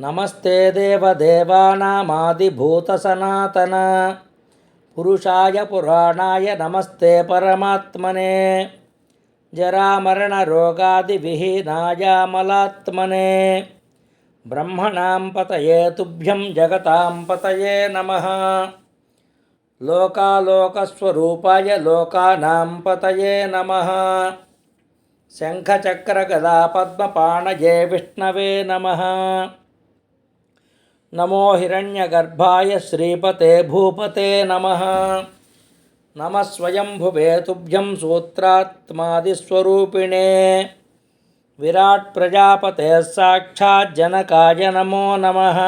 नमस्ते देवदेवानामादिभूतसनातन पुरुषाय पुराणाय नमस्ते परमात्मने जरामरणरोगादिविहीनाय मलात्मने ब्रह्मणां पतये तुभ्यं जगतां पतये नमः लोकालोकस्वरूपाय लोकानां पतये नमः शङ्खचक्रगदा पद्मपाणये विष्णवे नमः नमो हिरण्यगर्भाय श्रीपते भूपते नमः नमः स्वयंभुवे तुभ्यं सूत्रात्मादिस्वरूपिणे विराट प्रजापते साक्षात् जनकाय नमो नमः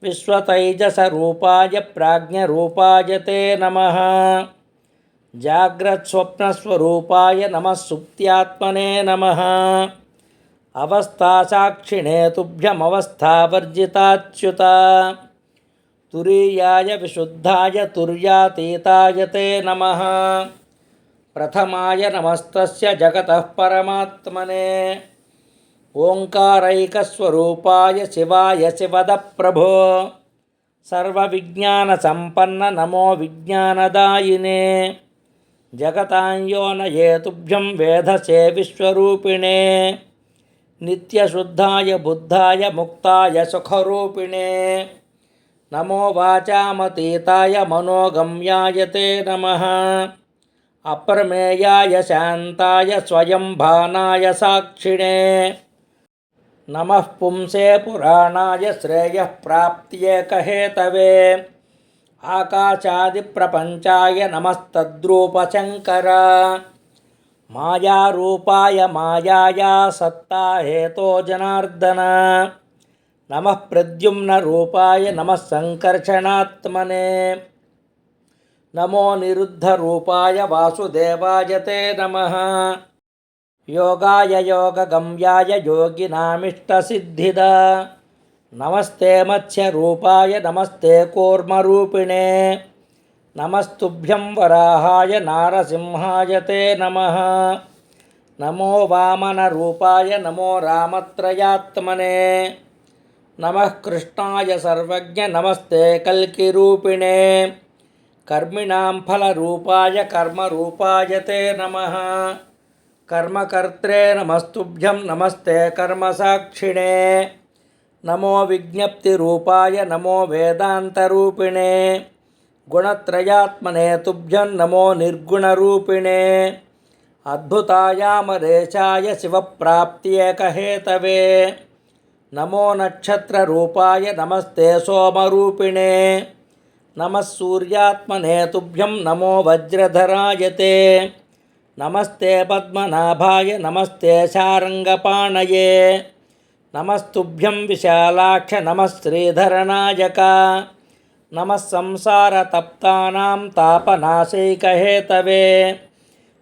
विश्वतैजसरूपाय प्राज्ञरूपाय ते नमः जाग्रत्स्वप्नस्वरूपाय नमः सुप्त्यात्मने नमः अवस्थासाक्षिणे तुभ्यमवस्थावर्जिताच्युता तुरीयाय विशुद्धाय तुर्यातीताय ते नमः प्रथमाय नमस्तस्य जगतः परमात्मने ओंकारैकस्वरूपाय शिवाय शिवदप्रभो सर्वविज्ञानसम्पन्न नमो विज्ञानदायिने जगतां योनये तुभ्यं वेधसे विश्वरूपिणे नित्यशुद्धाय बुद्धाय मुक्ताय सुखरूपिणे नमो वाचामतीताय मनोगम्याय ते नमः अप्रमेयाय शान्ताय स्वयंभानाय साक्षिणे नमः पुंसे पुराणाय श्रेयः प्राप्त्येकहेतवे आकाशादिप्रपञ्चाय नमस्तद्रूपशङ्कर मायारूपाय मायाया सत्ता हेतो जनार्दन नमः प्रद्युम्नरूपाय नमः सङ्कर्षणात्मने नमो निरुद्धरूपाय वासुदेवाय ते नमः योगाय योगगम्याय योगिनामिष्टसिद्धिदा नमस्ते मत्स्यरूपाय नमस्ते कूर्मरूपिणे नमस्तुभ्यं वराहाय नारसिंहाय ते नमः नमो वामनरूपाय नमो रामत्रयात्मने नमः कृष्णाय सर्वज्ञ नमस्ते कल्किरूपिणे कर्मिणां फलरूपाय कर्मरूपाय ते नमः कर्मकर्त्रे नमस्तुभ्यं नमस्ते कर्मसाक्षिणे नमो विज्ञप्तिरूपाय नमो वेदान्तरूपिणे गुणत्रयात्मने तुभ्यं नमो निर्गुणरूपिणे अद्भुतायामरेशाय शिवप्राप्त्येकहेतवे नमो नक्षत्ररूपाय नमस्ते सोमरूपिणे नमः सूर्यात्मने तुभ्यं नमो वज्रधराय ते नमस्ते पद्मनाभाय नमस्ते शार्ङ्गपाणये नमस्तुभ्यं विशालाक्ष नमः श्रीधरनायक नमः संसारतप्तानां तापनाशैकहेतवे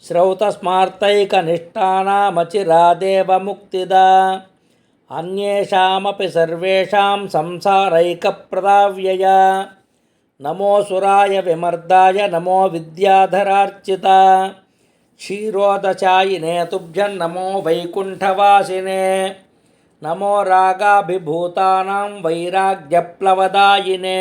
श्रौतस्मार्तैकनिष्ठानामचिरादेव मुक्तिदा अन्येषामपि सर्वेषां संसारैकप्रदाव्यय नमो सुराय विमर्दाय नमो विद्याधरार्चिता क्षीरोदचायिने तुभ्यं नमो वैकुण्ठवासिने नमो रागाभिभूतानां वैराग्यप्लवदायिने